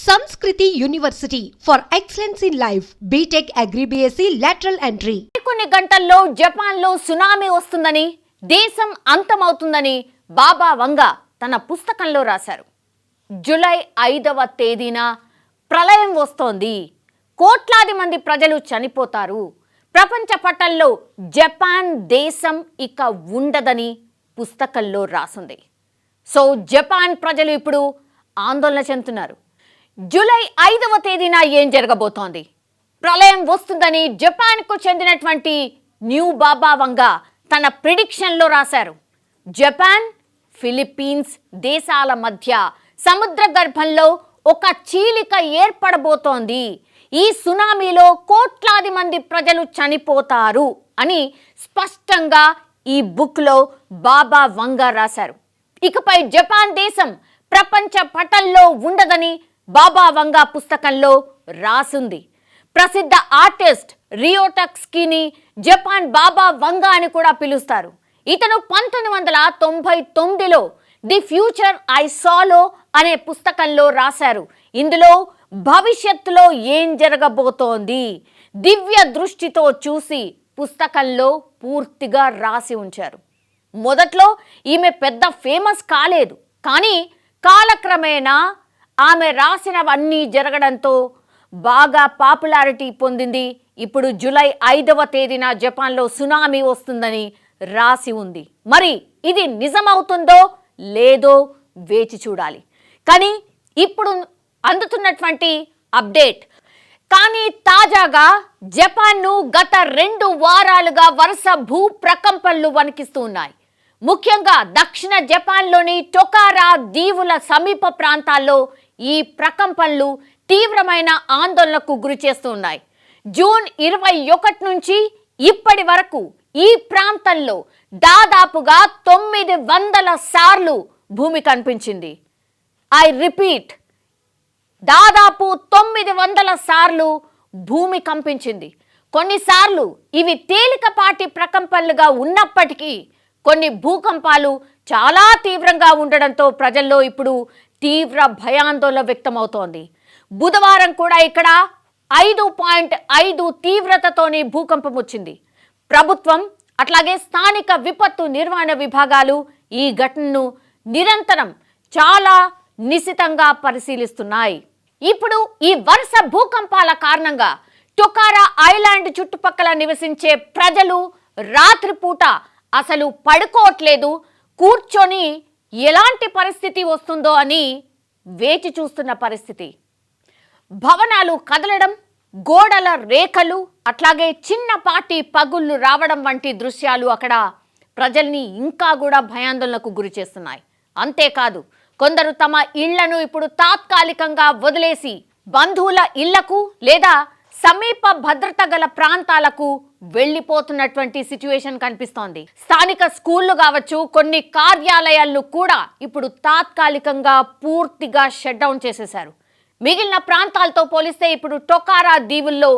Sanskriti University for Excellence in Life, BTech Agri BSc Lateral Entry. కొన్ని గంటల్లో జపాన్లో tsunami వస్తుందని, దేశం అంతమవుతుందని బాబా వంగా తన పుస్తకంలో రాశారు. జూలై 5వ తేదీన ప్రళయం వస్తోంది. కోట్లాది మంది ప్రజలు చనిపోతారు. ప్రపంచ పటంలో జపాన్ దేశం ఇక ఉండదని పుస్తకంలో రాసుంది. సో జపాన్ ప్రజలు ఇప్పుడు ఆందోళన చెందుతున్నారు. జూలై 5వ తేదీన ఏం జరగబోతోంది? ప్రళయం వస్తుందని జపాన్కు చెందినటువంటి న్యూ బాబా వంగా తన ప్రిడిక్షన్లో రాశారు. జపాన్, ఫిలిప్పీన్స్ దేశాల మధ్య సముద్ర గర్భంలో ఒక చీలిక ఏర్పడబోతోంది. ఈ సునామీలో కోట్లాది మంది ప్రజలు చనిపోతారు అని స్పష్టంగా ఈ బుక్లో బాబా వంగా రాశారు. ఇకపై జపాన్ దేశం ప్రపంచ పటంలో ఉండదని బాబా వంగా పుస్తకంలో రాసుంది. ప్రసిద్ధ ఆర్టిస్ట్ రియోటక్స్కీని జపాన్ బాబా వంగా అని కూడా పిలుస్తారు. ఇతను 1999లో ది ఫ్యూచర్ ఐ సాలో అనే పుస్తకంలో రాశారు. ఇందులో భవిష్యత్తులో ఏం జరగబోతోంది దివ్య దృష్టితో చూసి పుస్తకంలో పూర్తిగా రాసి ఉంచారు. మొదట్లో ఈమె పెద్ద ఫేమస్ కాలేదు, కానీ కాలక్రమేణా ఆమె రాసినవన్నీ జరగడంతో బాగా పాపులారిటీ పొందింది. ఇప్పుడు జూలై 5వ తేదీన జపాన్లో సునామీ వస్తుందని రాసి ఉంది. మరి ఇది నిజమవుతుందో లేదో వేచి చూడాలి. కానీ ఇప్పుడు అందుతున్నటువంటి అప్డేట్ కానీ తాజాగా జపాన్ను గత 2 వారాలుగా వరుస భూ ప్రకంపనలు వణికిస్తూ ఉన్నాయి. ముఖ్యంగా దక్షిణ జపాన్లోని టొకారా దీవుల సమీప ప్రాంతాల్లో ఈ ప్రకంపనలు తీవ్రమైన ఆందోళనకు గురి చేస్తూ ఉన్నాయి. జూన్ 21 నుంచి ఇప్పటి వరకు ఈ ప్రాంతంలో దాదాపుగా 900 సార్లు భూమి కంపించింది. ఐ రిపీట్, దాదాపు 900 సార్లు భూమి కంపించింది. కొన్నిసార్లు ఇవి తేలికపాటి ప్రకంపనలుగా ఉన్నప్పటికీ కొన్ని భూకంపాలు చాలా తీవ్రంగా ఉండడంతో ప్రజల్లో ఇప్పుడు తీవ్ర భయాందోళన వ్యక్తమవుతోంది. బుధవారం కూడా ఇక్కడ 5.5 తీవ్రతతోని భూకంపం వచ్చింది. ప్రభుత్వం అట్లాగే స్థానిక విపత్తు నిర్వహణ విభాగాలు ఈ ఘటనను నిరంతరం చాలా నిశితంగా పరిశీలిస్తున్నాయి. ఇప్పుడు ఈ వరుస భూకంపాల కారణంగా టొకారా ఐలాండ్ చుట్టుపక్కల నివసించే ప్రజలు రాత్రిపూట అసలు పడుకోవట్లేదు. కూర్చొని ఎలాంటి పరిస్థితి వస్తుందో అని వేచి చూస్తున్న పరిస్థితి. భవనాలు కదలడం, గోడల రేఖలు, అట్లాగే చిన్నపాటి పగుళ్ళు రావడం వంటి దృశ్యాలు అక్కడ ప్రజల్ని ఇంకా కూడా భయాందోళనకు గురి చేస్తున్నాయి. అంతేకాదు, కొందరు తమ ఇళ్లను ఇప్పుడు తాత్కాలికంగా వదిలేసి బంధువుల ఇళ్లకు లేదా సమీప భద్రత గల ప్రాంతాలకు వెళ్ళిపోతున్నటువంటి సిచ్యువేషన్ కనిపిస్తోంది. స్థానిక స్కూళ్లు కావచ్చు, కొన్ని కార్యాలయాలను కూడా ఇప్పుడు తాత్కాలికంగా పూర్తిగా షట్ డౌన్ చేసేశారు. మిగిలిన ప్రాంతాలతో పోలిస్తే ఇప్పుడు టొకారా దీవుల్లో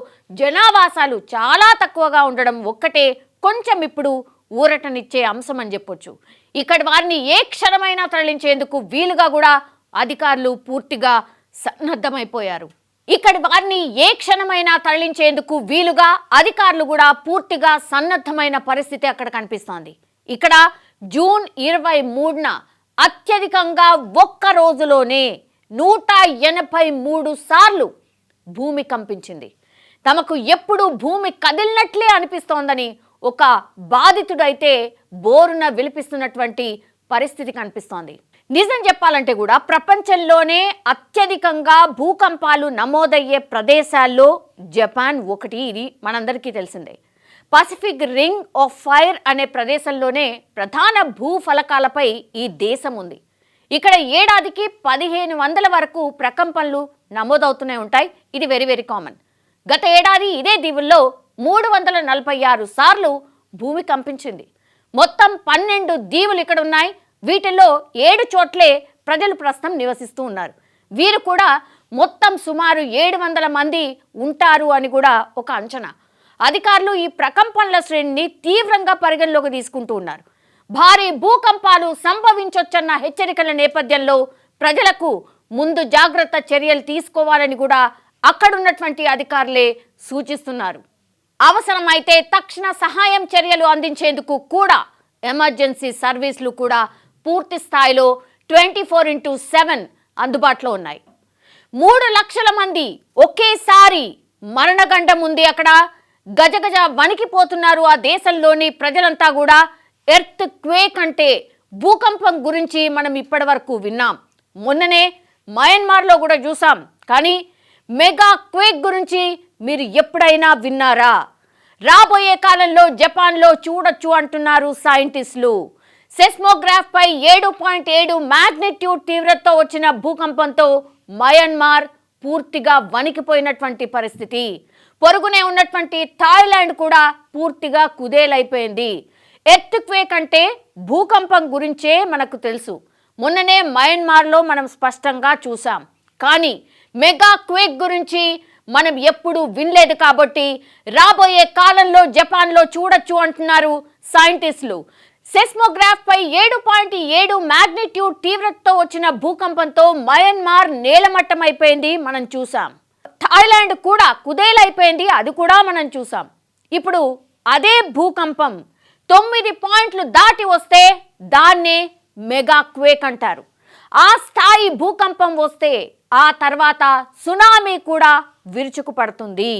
జనావాసాలు చాలా తక్కువగా ఉండడం ఒక్కటే కొంచెం ఇప్పుడు ఊరటనిచ్చే అంశం అని చెప్పొచ్చు. ఇక్కడ వారిని ఏ క్షణమైనా తరలించేందుకు వీలుగా కూడా అధికారులు పూర్తిగా సన్నద్ధమైపోయారు. ఇక్కడి వారిని ఏ క్షణమైనా తరలించేందుకు వీలుగా అధికారులు కూడా పూర్తిగా సన్నద్ధమైన పరిస్థితి అక్కడ కనిపిస్తోంది. ఇక్కడ జూన్ 23న అత్యధికంగా ఒక్క రోజులోనే 183 సార్లు భూమి కంపించింది. తమకు ఎప్పుడు భూమి కదిలినట్లే అనిపిస్తోందని ఒక బాధితుడైతే బోరున విలిపిస్తున్నటువంటి పరిస్థితి కనిపిస్తోంది. నిజం చెప్పాలంటే కూడా ప్రపంచంలోనే అత్యధికంగా భూకంపాలు నమోదయ్యే ప్రదేశాల్లో జపాన్ ఒకటి. ఇది మనందరికీ తెలిసిందే. పసిఫిక్ రింగ్ ఆఫ్ ఫైర్ అనే ప్రదేశంలోనే ప్రధాన భూఫలకాలపై ఈ దేశం ఉంది. ఇక్కడ ఏడాదికి 1500 వరకు ప్రకంపనలు నమోదవుతూనే ఉంటాయి. ఇది వెరీ వెరీ కామన్. గత ఏడాది ఇదే దీవుల్లో 346 సార్లు భూమి కంపించింది. మొత్తం 12 దీవులు ఇక్కడ ఉన్నాయి. వీటిల్లో 7 చోట్లే ప్రజలు ప్రస్తుతం నివసిస్తూ ఉన్నారు. వీరు కూడా మొత్తం సుమారు 700 మంది ఉంటారు అని కూడా ఒక అంచనా. అధికారులు ఈ ప్రకంపనల శ్రేణిని తీవ్రంగా పరిగణలోకి తీసుకుంటూ ఉన్నారు. భారీ భూకంపాలు సంభవించొచ్చన్న హెచ్చరికల నేపథ్యంలో ప్రజలకు ముందు జాగ్రత్త చర్యలు తీసుకోవాలని కూడా అక్కడున్నటువంటి అధికారులే సూచిస్తున్నారు. అవసరమైతే తక్షణ సహాయం చర్యలు అందించేందుకు కూడా ఎమర్జెన్సీ సర్వీసులు కూడా పూర్తి స్థాయిలో 24/7 అందుబాటులో ఉన్నాయి. 3 లక్షల మంది ఒకేసారి మరణగండం ఉంది. అక్కడ గజగజ వణికిపోతున్నారు ఆ దేశంలోని ప్రజలంతా కూడా. ఎర్త్ క్వేక్ అంటే భూకంపం గురించి మనం ఇప్పటి వరకు విన్నాం, మొన్ననే మయన్మార్లో కూడా చూసాం. కానీ మెగా క్వేక్ గురించి మీరు ఎప్పుడైనా విన్నారా? రాబోయే కాలంలో జపాన్లో చూడొచ్చు అంటున్నారు సైంటిస్టులు. సెస్మోగ్రాఫ్ పై 7.7 మ్యాగ్నిట్యూడ్ తీవ్రతతో వచ్చిన భూకంపంతో మయన్మార్ పూర్తిగా వణికిపోయినటువంటి పరిస్థితి. పొరుగునే ఉన్నటువంటి థాయిలాండ్ కూడా పూర్తిగా కుదేలైపోయింది. ఎర్త్ క్వేక్ అంటే భూకంపం గురించే మనకు తెలుసు, మొన్ననే మయన్మార్లో మనం స్పష్టంగా చూసాం. కానీ మెగా క్వేక్ గురించి మనం ఎప్పుడూ వినలేదు. కాబట్టి రాబోయే కాలంలో జపాన్లో చూడొచ్చు అంటున్నారు సైంటిస్టులు. సెస్మోగ్రాఫ్ పై 7.7 మ్యాగ్నిట్యూడ్ తీవ్రతతో వచ్చిన భూకంపంతో మయన్మార్ నేలమట్టమైపోయింది, మనం చూసాం. థాయిలాండ్ కూడా కుదేలైపోయింది, అది కూడా మనం చూసాం. ఇప్పుడు అదే భూకంపం 9 పాయింట్లు దాటి వస్తే దాన్నే మెగా క్వేక్ అంటారు. ఆ స్థాయి భూకంపం వస్తే ఆ తర్వాత సునామీ కూడా విరుచుకుపడుతుంది.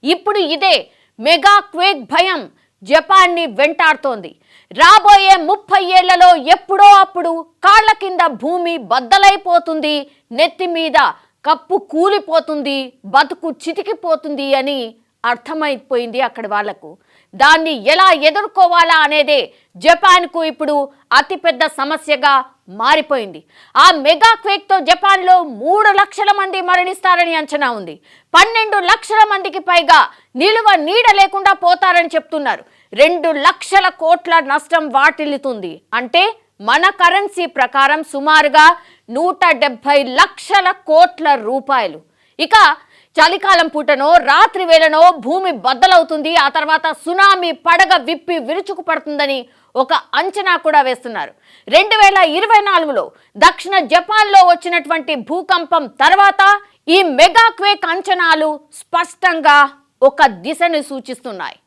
ఇప్పుడు ఇదే మెగా క్వేక్ భయం జపాన్ని వెంటాడుతోంది. రాబోయే 30 ఏళ్లలో ఎప్పుడో అప్పుడు కాళ్ల కింద భూమి బద్దలైపోతుంది, నెత్తి మీద కప్పు కూలిపోతుంది, బతుకు చితికిపోతుంది అని అర్థమైపోయింది అక్కడి వాళ్లకు. దాన్ని ఎలా ఎదుర్కోవాలా అనేదే జపాన్కు ఇప్పుడు అతిపెద్ద సమస్యగా మారిపోయింది. ఆ మెగా క్వేక్తో జపాన్లో 3 లక్షల మంది మరణిస్తారని అంచనా ఉంది. 12 లక్షల మందికి పైగా నిలువ నీడ లేకుండా పోతారని చెప్తున్నారు. 2 లక్షల కోట్ల నష్టం వాటిల్లుతుంది. అంటే మన కరెన్సీ ప్రకారం సుమారుగా 170 లక్షల కోట్ల రూపాయలు. ఇక చలికాలం పూటనో రాత్రి వేళనో భూమి బద్దలవుతుంది, ఆ తర్వాత సునామీ పడగ విప్పి విరుచుకుపడుతుందని ఒక అంచనా కూడా వేస్తున్నారు. 2024లో దక్షిణ జపాన్లో వచ్చినటువంటి భూకంపం తర్వాత ఈ మెగా క్వేక్ అంచనాలు స్పష్టంగా ఒక దిశను సూచిస్తున్నాయి.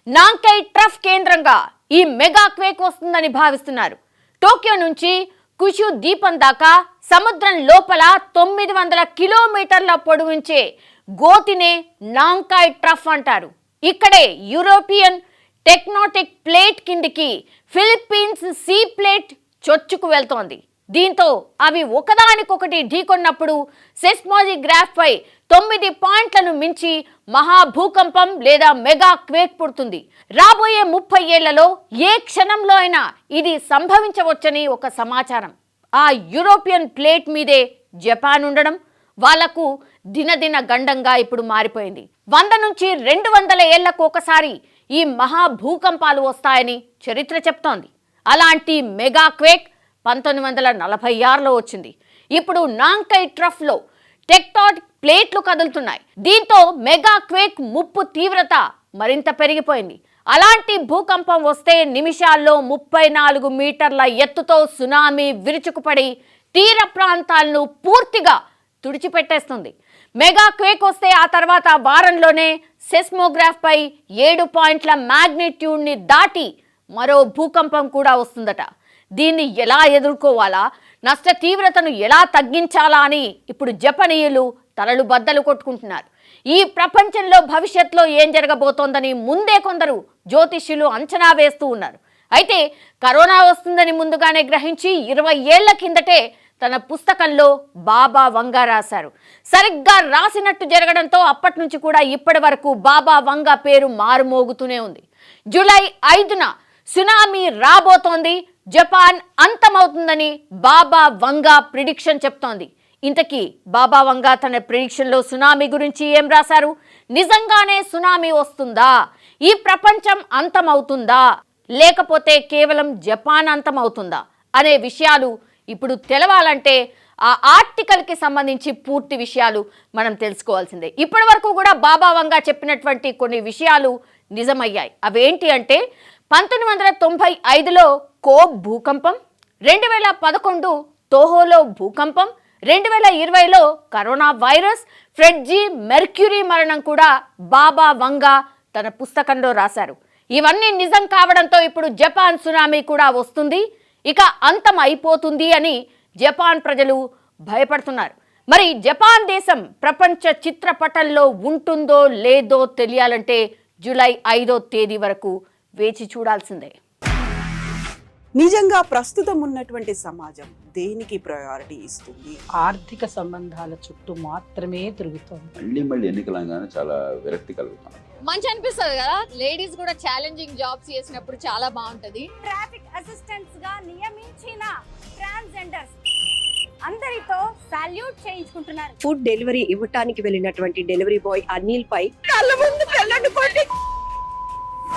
నాంకై ట్రఫ్ కేంద్రంగా ఈ మెగా క్వేక్ వస్తుందని భావిస్తున్నారు. టోక్యో నుంచి కుషు ద్వీపం దాకా సముద్రం లోపల 900 కిలోమీటర్ల పొడవుంచే గోతినే నాంకాయ్ ట్రఫ్ అంటారు. ఇక్కడే యూరోపియన్ టెక్టోనిక్ ప్లేట్ కిందికి ఫిలిప్పీన్స్ సీ ప్లేట్ చొచ్చుకు వెళ్తోంది. దీంతో అవి ఒకదానికొకటి ఢీకొన్నప్పుడు సెస్మోగ్రాఫ్ పై 9 పాయింట్లను మించి మహాభూకంపం లేదా మెగా క్వేక్ పుడుతుంది. రాబోయే 30 ఏళ్లలో ఏ క్షణంలో అయినా ఇది సంభవించవచ్చని ఒక సమాచారం. ఆ యూరోపియన్ ప్లేట్ మీదే జపాన్ ఉండడం వాళ్లకు దినదిన గండంగా ఇప్పుడు మారిపోయింది. 100 నుంచి 200 ఏళ్లకు ఒకసారి ఈ మహాభూకంపాలు వస్తాయని చరిత్ర చెప్తోంది. అలాంటి మెగా క్వేక్ 1946లో వచ్చింది. ఇప్పుడు నాంకై ట్రఫ్లో టెక్టోనిక్ ప్లేట్లు కదులుతున్నాయి. దీంతో మెగా క్వేక్ ముప్పు తీవ్రత మరింత పెరిగిపోయింది. అలాంటి భూకంపం వస్తే నిమిషాల్లో 34 మీటర్ల ఎత్తుతో సునామీ విరుచుకుపడి తీర ప్రాంతాలను పూర్తిగా తుడిచిపెట్టేస్తుంది. మెగా క్వేక్ వస్తే ఆ తర్వాత వారంలోనే సెస్మోగ్రాఫ్ పై 7 పాయింట్ల మ్యాగ్నిట్యూడ్ని దాటి మరో భూకంపం కూడా వస్తుందట. దీన్ని ఎలా ఎదుర్కోవాలా, నష్ట తీవ్రతను ఎలా తగ్గించాలా అని ఇప్పుడు జపనీయులు తలలు బద్దలు కొట్టుకుంటున్నారు. ఈ ప్రపంచంలో భవిష్యత్తులో ఏం జరగబోతోందని ముందే కొందరు జ్యోతిష్యులు అంచనా వేస్తూ ఉన్నారు. అయితే కరోనా వస్తుందని ముందుగానే గ్రహించి 20 ఏళ్ల కిందటే తన పుస్తకంలో బాబా వంగా రాశారు. సరిగ్గా రాసినట్టు జరగడంతో అప్పటి నుంచి కూడా ఇప్పటి వరకు బాబా వంగా పేరు మారుమోగుతూనే ఉంది. జూలై 5న సునామీ రాబోతోంది, జపాన్ అంతమవుతుందని బాబా వంగా ప్రిడిక్షన్ చెప్తోంది. ఇంతకీ బాబా వంగా తన ప్రిడిక్షన్లో సునామీ గురించి ఏం రాశారు? నిజంగానే సునామీ వస్తుందా? ఈ ప్రపంచం అంతమవుతుందా? లేకపోతే కేవలం జపాన్ అంతమవుతుందా అనే విషయాలు ఇప్పుడు తెలవాలంటే ఆ ఆర్టికల్కి సంబంధించి పూర్తి విషయాలు మనం తెలుసుకోవాల్సిందే. ఇప్పటి వరకు కూడా బాబా వంగా చెప్పినటువంటి కొన్ని విషయాలు నిజమయ్యాయి. అవేంటి అంటే 1995లో కోబ్ భూకంపం, 2011 తోహోలో భూకంపం, 2020లో కరోనా వైరస్, ఫ్రెడ్జీ మెర్క్యూరీ మరణం కూడా బాబా వంగ తన పుస్తకంలో రాశారు. ఇవన్నీ నిజం కావడంతో ఇప్పుడు జపాన్ సునామీ కూడా వస్తుంది, ఇక అంతం అయిపోతుంది అని జపాన్ ప్రజలు భయపడుతున్నారు. మరి జపాన్ దేశం ప్రపంచ చిత్రపటంలో ఉంటుందో లేదో తెలియాలంటే జూలై 5వ తేదీ వరకు వేచి చూడాల్సిందే. నిజంగా ప్రస్తుతం ఉన్నటువంటి సమాజం దేనికి ప్రయారిటీ ఇస్తుంది? ఆర్థిక సంబంధాల చుట్టూ మాత్రమే తిరుగుతోంది. మళ్ళీ ఎన్నికలంగానే చాలా విరక్తి కలుగుతాను. మంచి అనిపిస్తుంది కదా, లేడీస్ కూడా ఛాలెంజింగ్ జాబ్స్ చేసినప్పుడు చాలా బాగుంటది. ట్రాఫిక్ అసిస్టెంట్స్ గా నియమించిన ట్రాన్స్జెండర్స్ అందరితో సాల్యూట్ చేయించుకుంటున్నారు. ఫుడ్ డెలివరీ ఇవ్వటానికి వెళ్ళినటువంటి డెలివరీ బాయ్ అనిల్ పై కళ్ళ ముందు